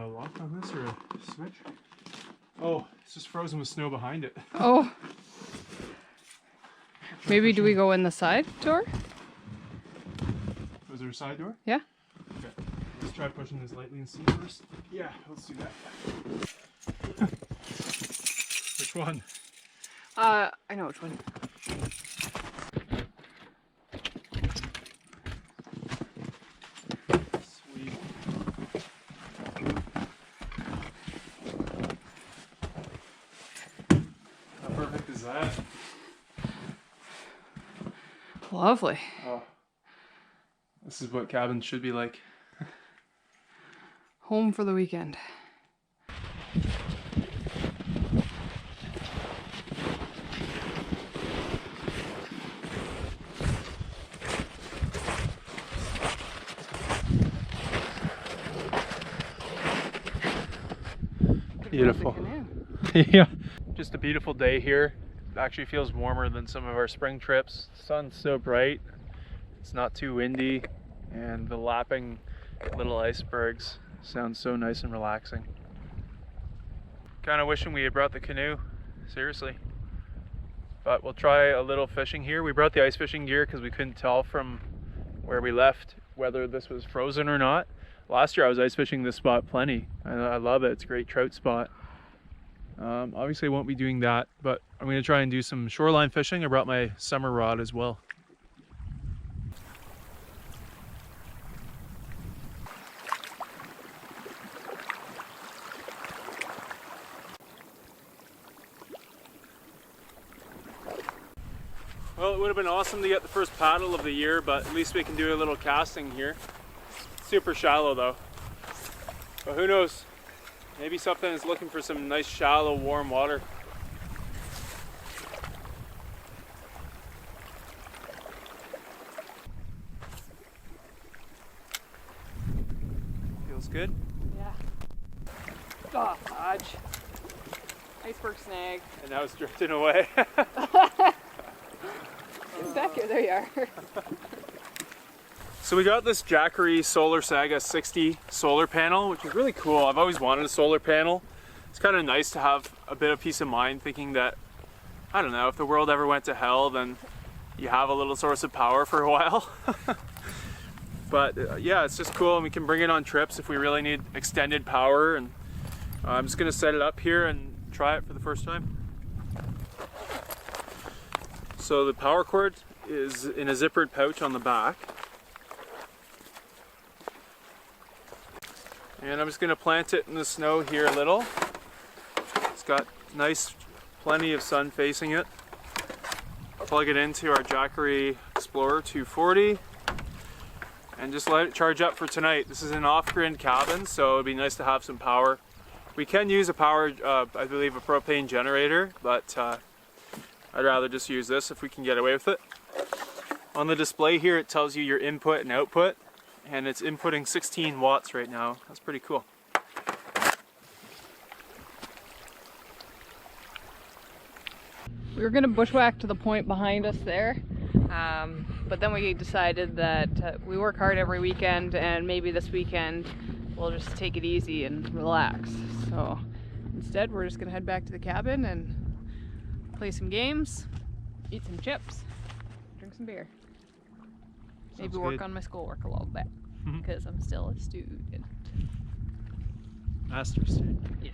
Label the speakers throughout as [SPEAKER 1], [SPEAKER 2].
[SPEAKER 1] a lock on this or a switch? Oh, it's just frozen with snow behind it.
[SPEAKER 2] Oh. Maybe do we go in the side door?
[SPEAKER 1] Was there a side door?
[SPEAKER 2] Yeah.
[SPEAKER 1] Okay. Let's try pushing this lightly and see first. Yeah, let's do that. Which one?
[SPEAKER 2] I know which one.
[SPEAKER 1] Sweet. How perfect is that?
[SPEAKER 2] Lovely.
[SPEAKER 1] Oh, this is what cabins should be like.
[SPEAKER 2] Home for the weekend.
[SPEAKER 1] Beautiful. Yeah, just a beautiful day here. It actually feels warmer than some of our spring trips. The sun's so bright, it's not too windy, and the lapping little icebergs sound so nice and relaxing. Kind of wishing we had brought the canoe, seriously. But we'll try a little fishing here. We brought the ice fishing gear because we couldn't tell from where we left whether this was frozen or not. Last year I was ice fishing this spot plenty. I love it, it's a great trout spot. Obviously I won't be doing that, but I'm going to try and do some shoreline fishing. I brought my summer rod as well. Well, it would have been awesome to get the first paddle of the year, but at least we can do a little casting here. Super shallow though. But who knows? Maybe something is looking for some nice shallow warm water. Feels good?
[SPEAKER 2] Yeah. Oh, fudge. Iceberg snag.
[SPEAKER 1] And now it's drifting away.
[SPEAKER 2] Back here, there you are.
[SPEAKER 1] So we got this Jackery Solar Saga 60 solar panel, which is really cool. I've always wanted a solar panel. It's kind of nice to have a bit of peace of mind thinking that, I don't know, if the world ever went to hell, then you have a little source of power for a while. But yeah, it's just cool, and we can bring it on trips if we really need extended power. And I'm just gonna set it up here and try it for the first time. So the power cord is in a zippered pouch on the back. And I'm just going to plant it in the snow here a little. It's got nice, plenty of sun facing it. Plug it into our Jackery Explorer 240 and just let it charge up for tonight. This is an off-grid cabin, so it'd be nice to have some power. We can use a power, I believe a propane generator, but I'd rather just use this if we can get away with it. On the display here it tells you your input and output, and it's inputting 16 watts right now. That's pretty cool.
[SPEAKER 2] We were going to bushwhack to the point behind us there, but then we decided that we work hard every weekend, and maybe this weekend we'll just take it easy and relax. So instead we're just going to head back to the cabin and play some games, eat some chips, drink some beer. Maybe work on my schoolwork a little bit, because I'm still a student.
[SPEAKER 1] Master student.
[SPEAKER 2] Yes.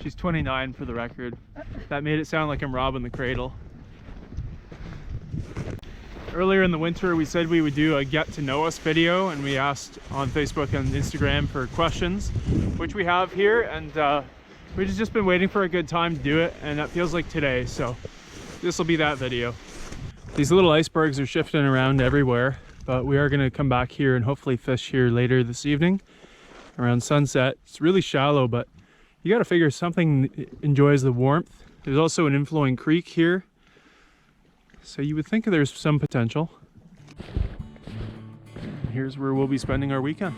[SPEAKER 1] She's 29 for the record. That made it sound like I'm robbing the cradle. Earlier in the winter we said we would do a get to know us video, and we asked on Facebook and Instagram for questions, which we have here, and we've just been waiting for a good time to do it, and that feels like today, so this will be that video. These little icebergs are shifting around everywhere, but we are going to come back here and hopefully fish here later this evening around sunset. It's really shallow, but you got to figure something enjoys the warmth. There's also an inflowing creek here, so you would think there's some potential. And here's where we'll be spending our weekend.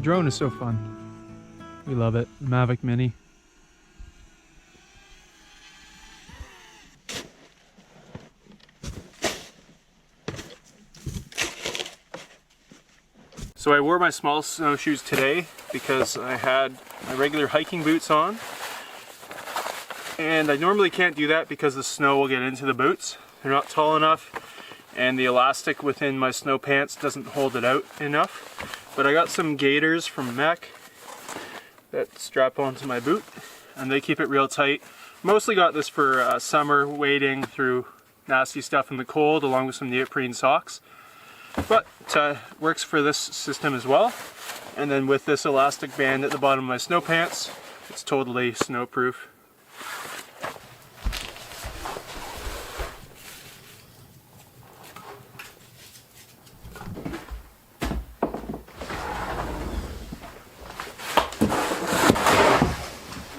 [SPEAKER 1] drone is so fun. We love it. Mavic Mini. So I wore my small snowshoes today because I had my regular hiking boots on. And I normally can't do that because the snow will get into the boots. They're not tall enough and the elastic within my snow pants doesn't hold it out enough. But I got some gaiters from Mech that strap onto my boot and they keep it real tight. Mostly got this for summer, wading through nasty stuff in the cold along with some neoprene socks. But works for this system as well. And then with this elastic band at the bottom of my snow pants, it's totally snowproof.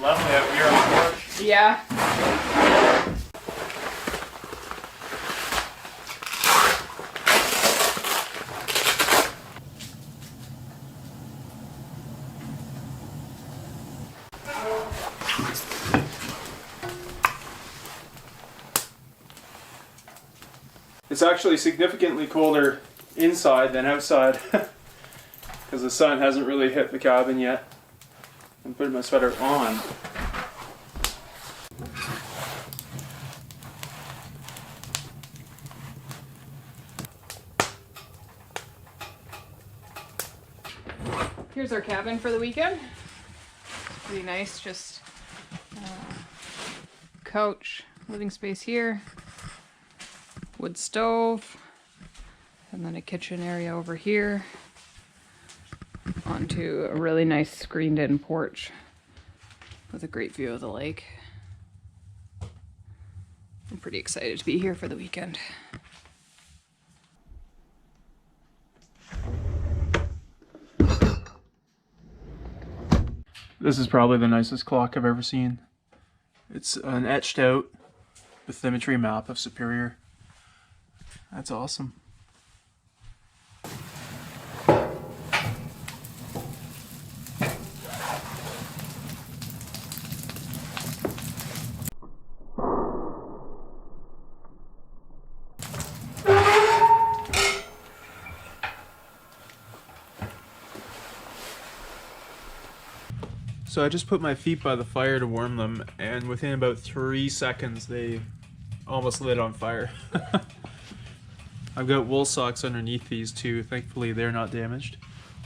[SPEAKER 1] Lovely out here on the porch.
[SPEAKER 2] Yeah.
[SPEAKER 1] It's actually significantly colder inside than outside because the sun hasn't really hit the cabin yet. I'm putting my sweater on.
[SPEAKER 2] Here's our cabin for the weekend. It's pretty nice, just couch, living space here, wood stove, and then a kitchen area over here, onto a really nice screened in porch with a great view of the lake. I'm pretty excited to be here for the weekend.
[SPEAKER 1] This is probably the nicest clock I've ever seen. It's an etched out bathymetry map of Superior. That's awesome. So I just put my feet by the fire to warm them, and within about 3 seconds they almost lit on fire. I've got wool socks underneath these too. Thankfully they're not damaged.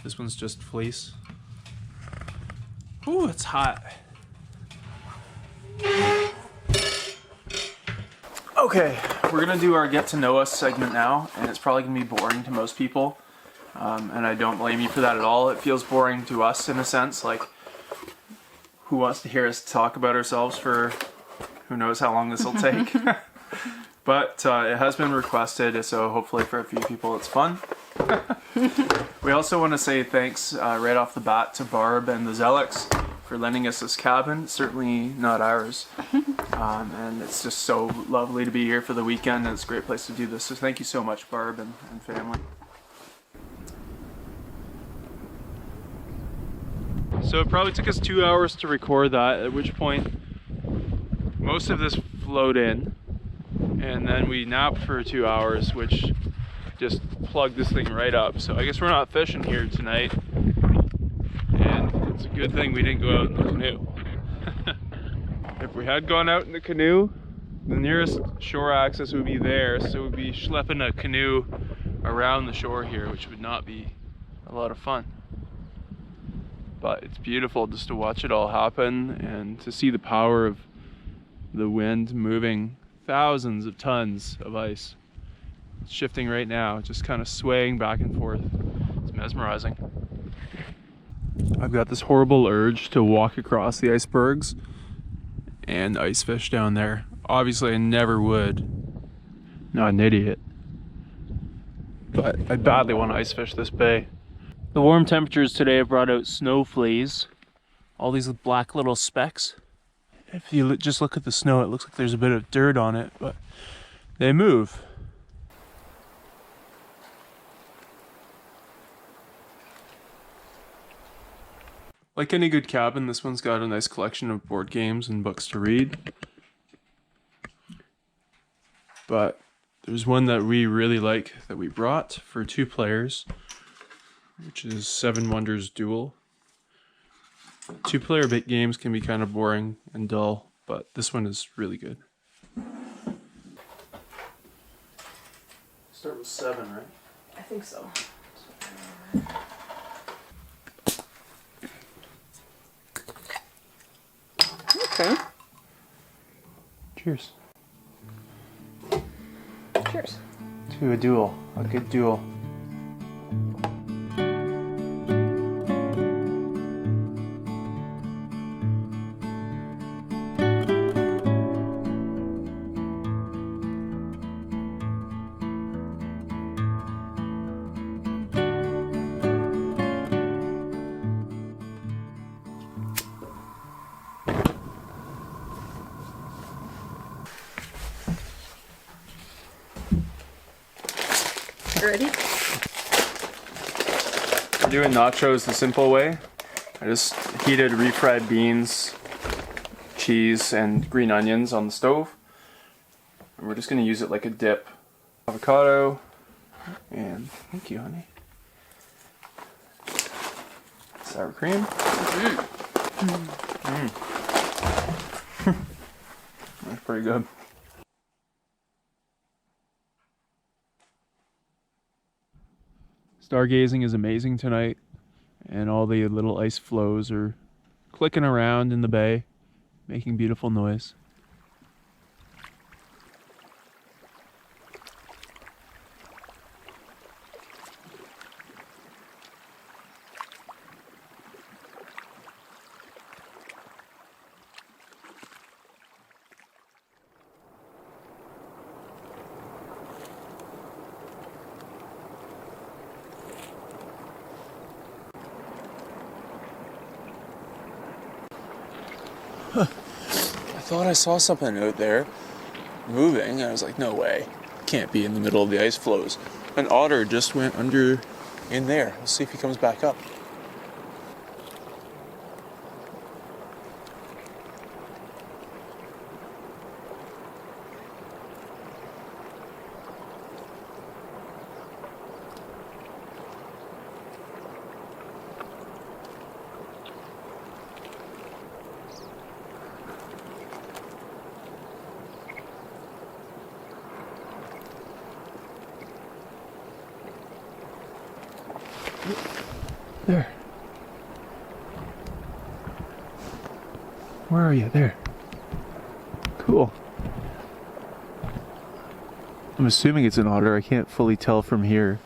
[SPEAKER 1] This one's just fleece. Ooh, it's hot. Okay, we're gonna do our get to know us segment now, and it's probably gonna be boring to most people. And I don't blame you for that at all. It feels boring to us in a sense, like who wants to hear us talk about ourselves for who knows how long this will take. But it has been requested, so hopefully for a few people it's fun. We also want to say thanks right off the bat to Barb and the Zelix for lending us this cabin. It's certainly not ours. And it's just so lovely to be here for the weekend, and it's a great place to do this. So thank you so much, Barb and family. So it probably took us 2 hours to record that, at which point most of this flowed in, and then we napped for 2 hours, which just plugged this thing right up. So I guess we're not fishing here tonight, and it's a good thing we didn't go out in the canoe. If we had gone out in the canoe, the nearest shore access would be there, so we'd be schlepping a canoe around the shore here, which would not be a lot of fun. But it's beautiful just to watch it all happen and to see the power of the wind moving thousands of tons of ice. It's shifting right now, just kind of swaying back and forth. It's mesmerizing. I've got this horrible urge to walk across the icebergs and ice fish down there. Obviously I never would. Not an idiot. But I badly want to ice fish this bay. The warm temperatures today have brought out snow fleas. All these black little specks. If you just look at the snow, it looks like there's a bit of dirt on it, but they move. Like any good cabin, this one's got a nice collection of board games and books to read. But there's one that we really like that we brought for 2 players, which is Seven Wonders Duel. 2-player bit games can be kind of boring and dull, but this one is really good. Start with 7, right?
[SPEAKER 2] I think so. Okay.
[SPEAKER 1] Cheers.
[SPEAKER 2] Cheers.
[SPEAKER 1] To a duel, a good duel.
[SPEAKER 2] Ready?
[SPEAKER 1] I'm doing nachos the simple way. I just heated refried beans, cheese, and green onions on the stove. And we're just going to use it like a dip. Avocado, and thank you, honey. Sour cream. That's pretty good. Stargazing is amazing tonight, and all the little ice floes are clicking around in the bay, making beautiful noise. I thought I saw something out there moving. I was like, no way. Can't be in the middle of the ice floes. An otter just went under in there. Let's see if he comes back up. There. Where are you? There. Cool. I'm assuming it's an otter. I can't fully tell from here.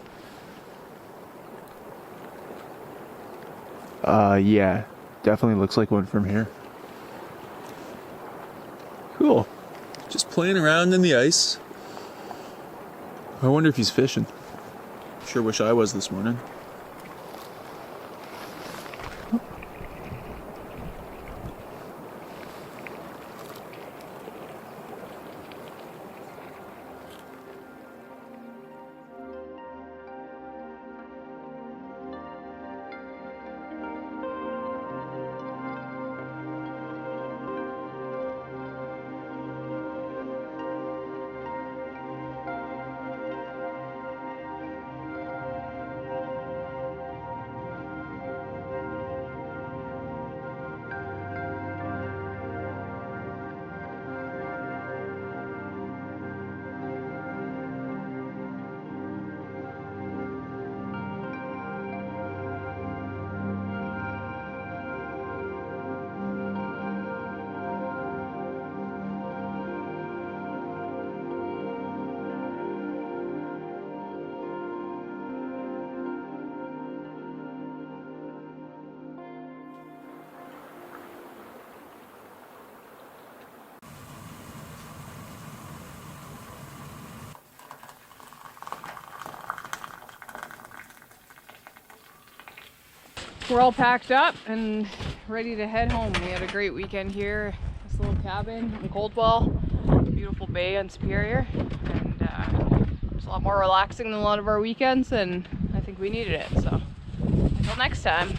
[SPEAKER 1] Yeah. Definitely looks like one from here. Cool. Just playing around in the ice. I wonder if he's fishing. Sure wish I was this morning.
[SPEAKER 2] We're all packed up and ready to head home. We had a great weekend here. This little cabin in Coldwell, beautiful bay on Superior, and it's a lot more relaxing than a lot of our weekends, and I think we needed it. So until next time.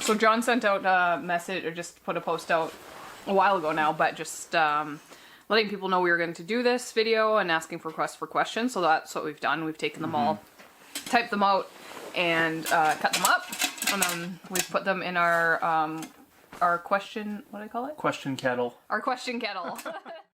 [SPEAKER 2] So John sent out a message, or just put a post out a while ago now, but just letting people know we were going to do this video and asking for requests for questions. So that's what we've done. We've taken them all, typed them out, and cut them up, and then we've put them in our question, what do I call it?
[SPEAKER 1] Question kettle.
[SPEAKER 2] Our question kettle.